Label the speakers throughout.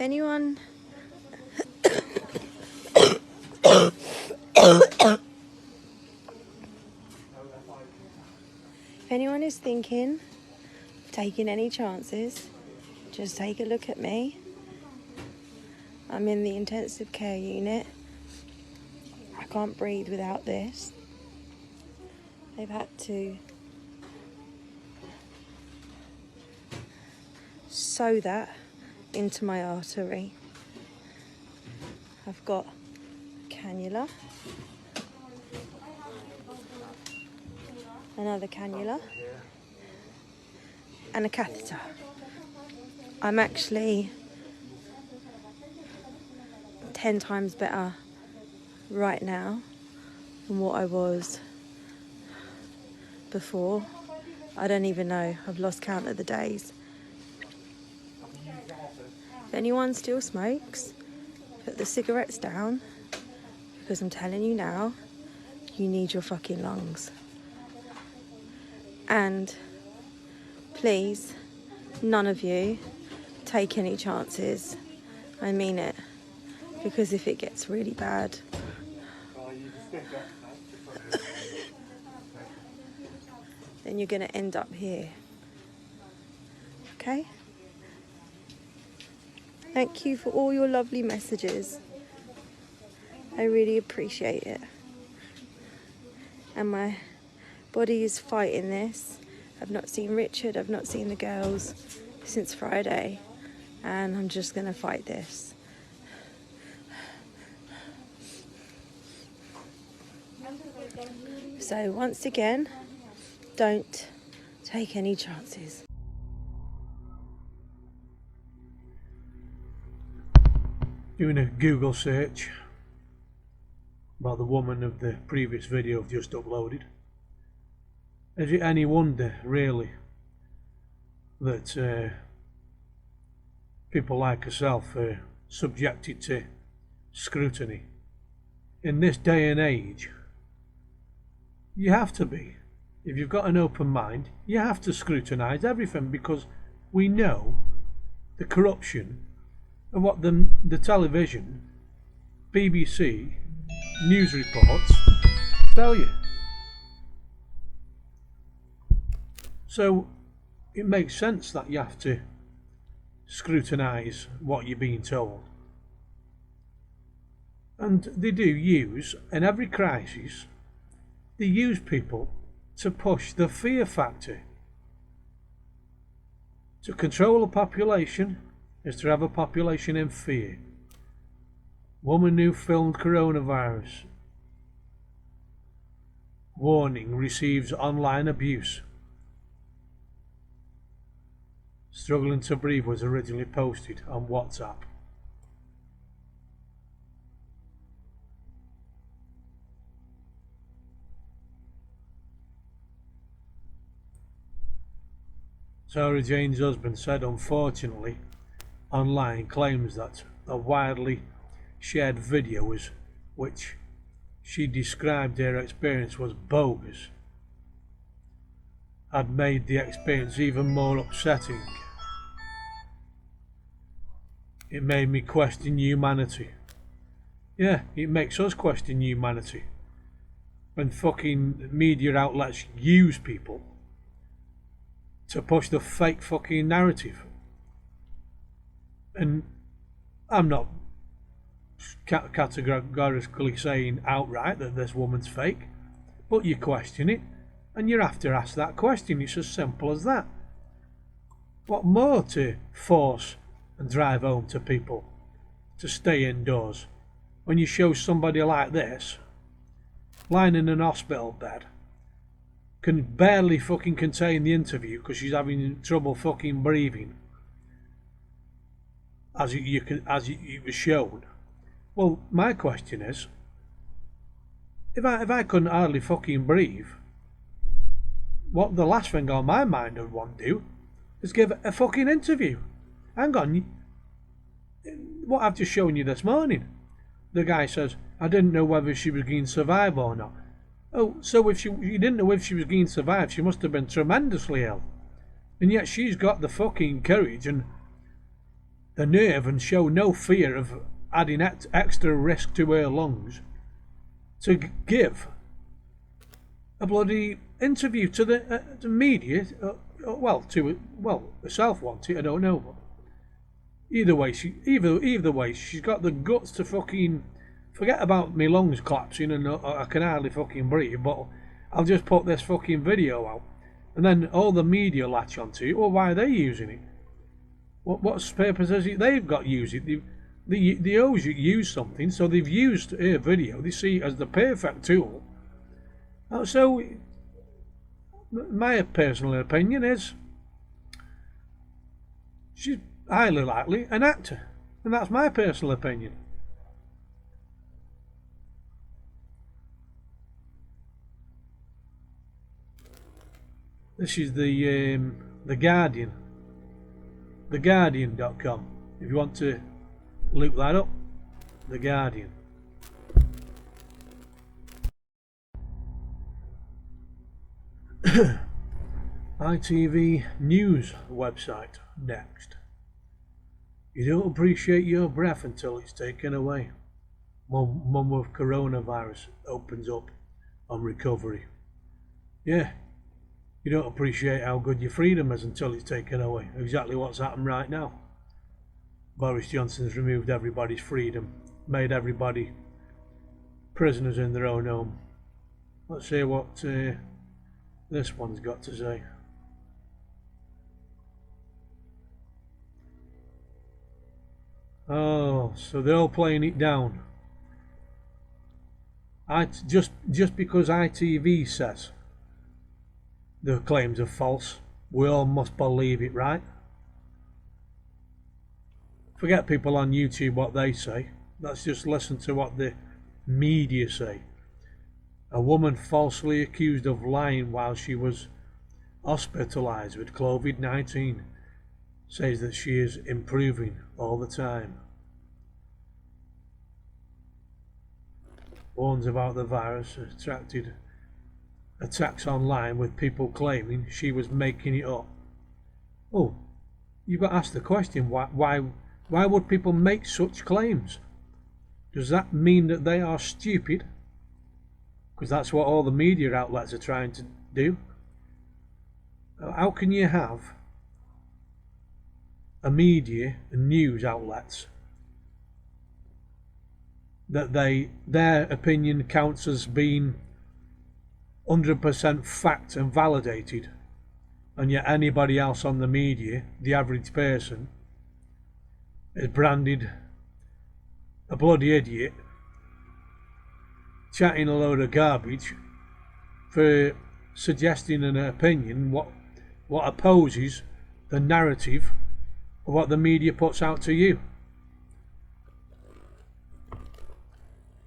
Speaker 1: Anyone if anyone is thinking of taking any chances, just take a look at me. I'm in the intensive care unit. I can't breathe without this. They've had to sew that into my artery. I've got a cannula, another cannula, and a catheter. I'm actually 10 times better right now than what I was before. I don't even know, I've lost count of the days. If anyone still smokes, put the cigarettes down, because I'm telling you now, you need your fucking lungs. And please, none of you take any chances. I mean it, because if it gets really bad, then you're going to end up here. Okay? Thank you for all your lovely messages. I really appreciate it. And my body is fighting this. I've not seen Richard, I've not seen the girls since Friday, and I'm just gonna fight this. So once again, don't take any chances.
Speaker 2: Doing a Google search about the woman of the previous video I've just uploaded. Is it any wonder, really, that people like herself are subjected to scrutiny? In this day and age, you have to be. If you've got an open mind, you have to scrutinise everything, because we know the corruption of what the television, BBC, news reports tell you. So it makes sense that you have to scrutinise what you're being told. And they do use, in every crisis, they use people to push the fear factor. To control a population is to have a population in fear. Woman who filmed coronavirus. Warning, receives online abuse. Struggling to breathe was originally posted on WhatsApp. Sarah Jane's husband said, unfortunately, online claims that a widely shared video which she described her experience was bogus, had made the experience even more upsetting. It made me question humanity. Yeah, it makes us question humanity. When fucking media outlets use people to push the fake fucking narrative. And I'm not categorically saying outright that this woman's fake, but you question it, and you have to ask that question. It's as simple as that. What more to force and drive home to people to stay indoors when you show somebody like this lying in an hospital bed, can barely fucking contain the interview because she's having trouble fucking breathing, as it was shown. Well, my question is, if I couldn't hardly fucking breathe, what the last thing on my mind would want to do is give a fucking interview. Hang on, what I've just shown you this morning. The guy says, I didn't know whether she was going to survive or not. Oh, so if you didn't know if she was going to survive, she must have been tremendously ill. And yet she's got the fucking courage and the nerve and show no fear of adding extra risk to her lungs to give a bloody interview to the media. Herself wanted, I don't know. But either way, she's got the guts to fucking forget about me lungs collapsing and I can hardly fucking breathe. But I'll just put this fucking video out, and then all the media latch onto it. Well, why are they using it? What purpose has it they've got using it? They always use something, so they've used her video. They see it as the perfect tool. So, my personal opinion is she's highly likely an actor, and that's my personal opinion. This is the Guardian, theguardian.com. If you want to look that up, The Guardian. ITV News website next. You don't appreciate your breath until it's taken away. Mum with coronavirus opens up on recovery. Yeah, you don't appreciate how good your freedom is until it's taken away. Exactly what's happened right now. Boris Johnson's removed everybody's freedom, made everybody prisoners in their own home. Let's see what this one's got to say. Oh, so they're all playing it down. Just because ITV says the claims are false, we all must believe it, right? Forget people on YouTube what they say. Let's just listen to what the media say. A woman falsely accused of lying while she was hospitalized with COVID-19 says that she is improving all the time. Warns about the virus attracted attacks online with people claiming she was making it up. Oh, you've got to ask the question, why would people make such claims? Does that mean that they are stupid? Because that's what all the media outlets are trying to do. How can you have a media and news outlets that their opinion counts as being 100% fact and validated, and yet anybody else on the media, the average person, is branded a bloody idiot, chatting a load of garbage for suggesting an opinion what opposes the narrative of what the media puts out to you.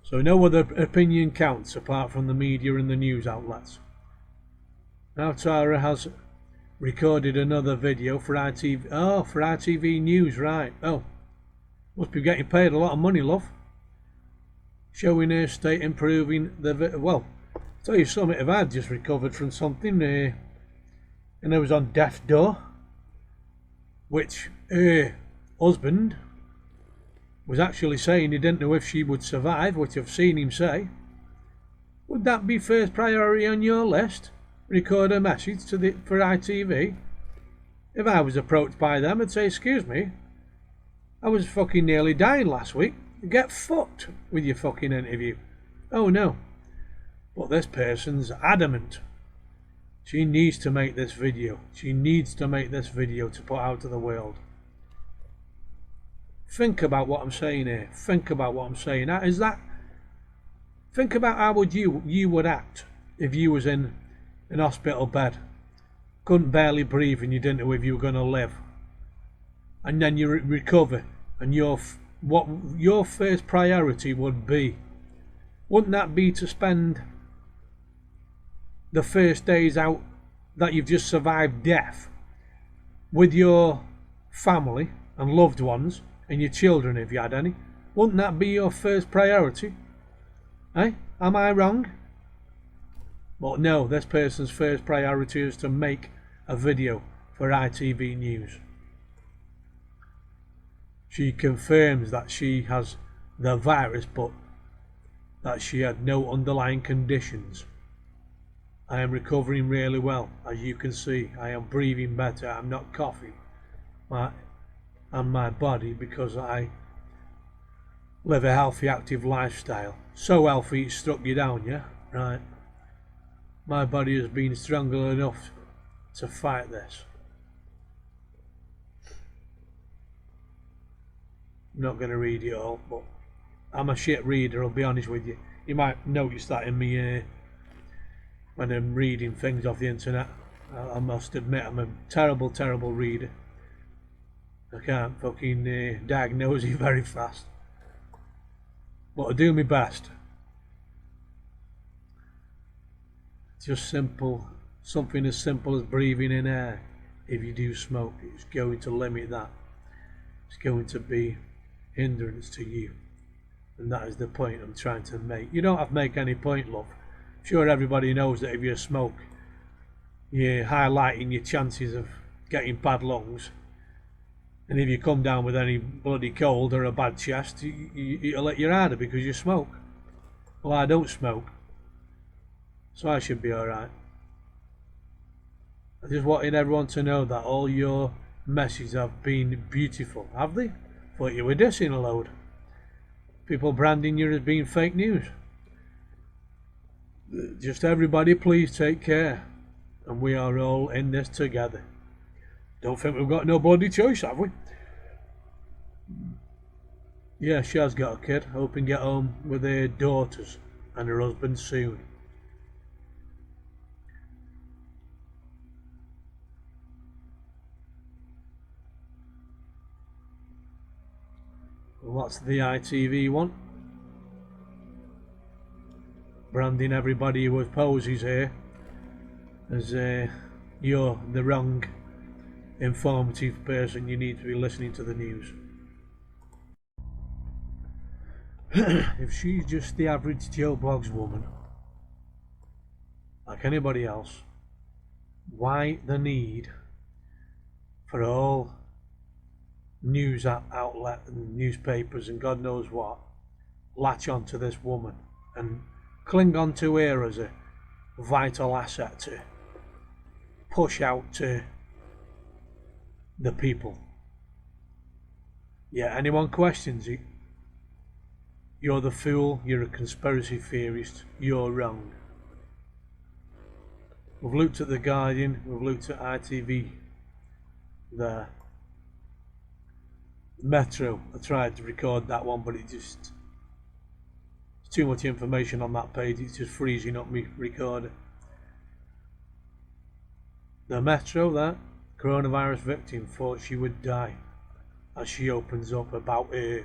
Speaker 2: So no other opinion counts apart from the media and the news outlets. Now Tara has recorded another video for ITV. Oh, for ITV News, right. Oh, must be getting paid a lot of money, love. Showing her state improving the... Well, I'll tell you something, if I'd just recovered from something and I was on death's door, which her husband was actually saying he didn't know if she would survive, which I've seen him say, would that be first priority on your list? Record a message for ITV? If I was approached by them, I'd say, excuse me, I was fucking nearly dying last week. Get fucked with your fucking interview. Oh no. But this person's adamant. She needs to make this video. She needs to make this video to put out to the world. Think about what I'm saying here. Think about what I'm saying. Think about how you would act if you was in an hospital bed, couldn't barely breathe, and you didn't know if you were going to live, and then you recover, and what your first priority would be. Wouldn't that be to spend the first days out that you've just survived death with your family and loved ones and your children if you had any? Wouldn't that be your first priority? Eh? Am I wrong? But no, this person's first priority is to make a video for ITV News. She confirms that she has the virus, but that she had no underlying conditions. I am recovering really well, as you can see. I am breathing better. I'm not coughing. My body, because I live a healthy, active lifestyle. So healthy it struck you down, yeah? Right. My body has been stronger enough to fight this. I'm not going to read it all, but I'm a shit reader, I'll be honest with you. You might notice that in me when I'm reading things off the internet. I must admit I'm a terrible, terrible reader. I can't fucking diagnose it very fast. But I do my best. Just simple, something as simple as breathing in air. If you do smoke, it's going to limit that. It's going to be hindrance to you. And that is the point I'm trying to make. You don't have to make any point, love. I'm sure everybody knows that if you smoke, you're highlighting your chances of getting bad lungs. And if you come down with any bloody cold or a bad chest, it'll let you harder because you smoke. Well, I don't smoke, so I should be alright. I just wanted everyone to know that all your messages have been beautiful, have they? Thought you were dissing a load. People branding you as being fake news. Just everybody please take care, and we are all in this together. Don't think we've got no bloody choice, have we? Yeah, she has got a kid, hoping to get home with her daughters and her husband soon. What's the ITV one? Branding everybody who opposes here as you're the wrong informative person. You need to be listening to the news. If she's just the average Joe Bloggs woman, like anybody else, why the need for all news outlet and newspapers and God knows what latch on to this woman and cling on to her as a vital asset to push out to the people? Yeah, anyone questions it, you're the fool, you're a conspiracy theorist, you're wrong. We've looked at The Guardian, we've looked at ITV there. Metro, I tried to record that one, but it's too much information on that page, it's just freezing up me recorder. The Metro there, coronavirus victim thought she would die as she opens up about her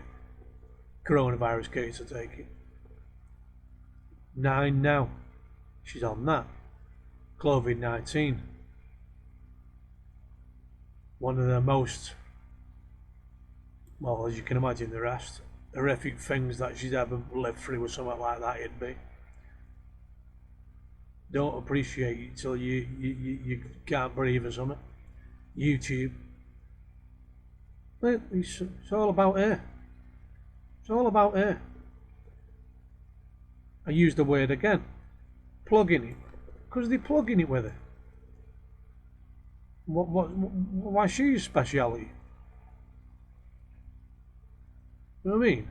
Speaker 2: coronavirus case, I take it. 9 now, she's on that. COVID-19, one of the most, well, as you can imagine, the rest horrific things that she's ever lived through or something like that. It'd be, don't appreciate it till you can't breathe or something. YouTube, it's all about her. It's all about her. I use the word again, plugging it, because they're plugging it with her. Why she's speciality? You know what I mean?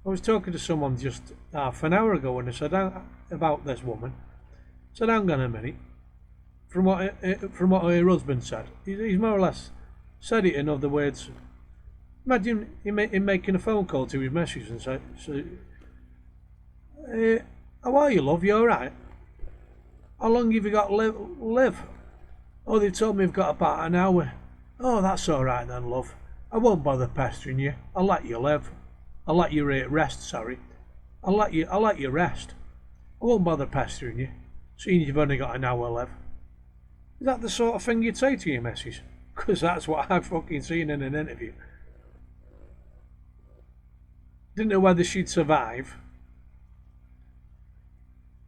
Speaker 2: I was talking to someone just half an hour ago and I said about this woman. I said, hang on a minute. From what her husband said, he's more or less said it in other words. Imagine him making a phone call to his missus and say, how are you, love? You alright? How long have you got to live? Oh, they told me I've got about an hour. Oh, that's alright then, love. I won't bother pestering you. I'll let you live. I'll let you rest, sorry. I'll let you rest. I won't bother pestering you, seeing you've only got an hour left. Is that the sort of thing you'd say to your missus? Because that's what I've fucking seen in an interview. Didn't know whether she'd survive,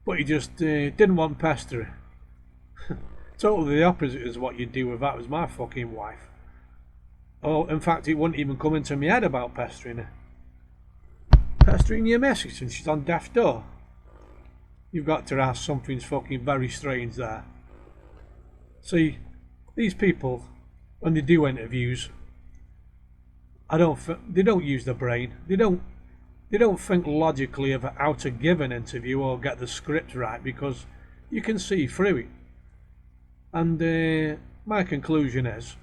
Speaker 2: but he just didn't want pester her. Totally the opposite is what you'd do if that was my fucking wife. Oh, in fact, it wouldn't even come into my head about pestering her. Pestering your message and she's on death's door. You've got to ask, something's fucking very strange there. See, these people, when they do interviews, they don't use their brain. They don't think logically of how to give an interview or get the script right, because you can see through it. And my conclusion is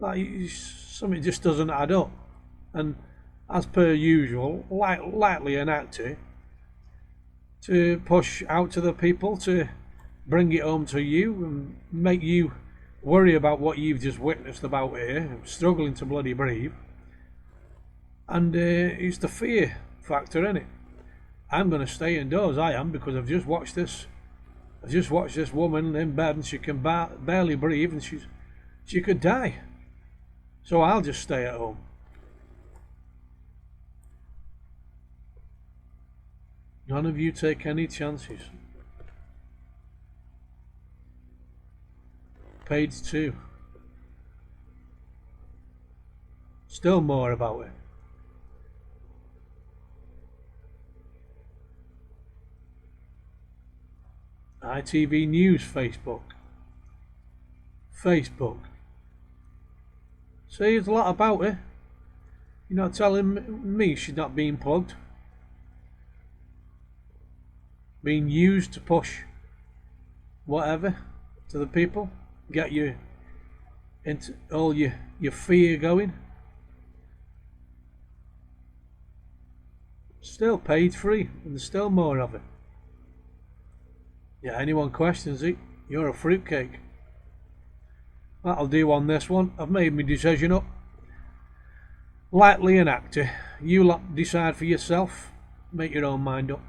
Speaker 2: that something just doesn't add up. And as per usual, lightly an actor to push out to the people, to bring it home to you and make you worry about what you've just witnessed about here, struggling to bloody breathe. And it's the fear factor, isn't it? I'm going to stay indoors, I am, because I've just watched this woman in bed and she can barely breathe and she could die. So I'll just stay at home. None of you take any chances. Page 2. Still more about it. ITV News Facebook. See, there's a lot about it. You're not telling me she's not being plugged. Being used to push whatever to the people. Get you into all your fear going. Still page 3, and there's still more of it. Yeah, anyone questions it, you're a fruitcake. That'll do on this one. I've made my decision up. Lightly an actor. You lot decide for yourself. Make your own mind up.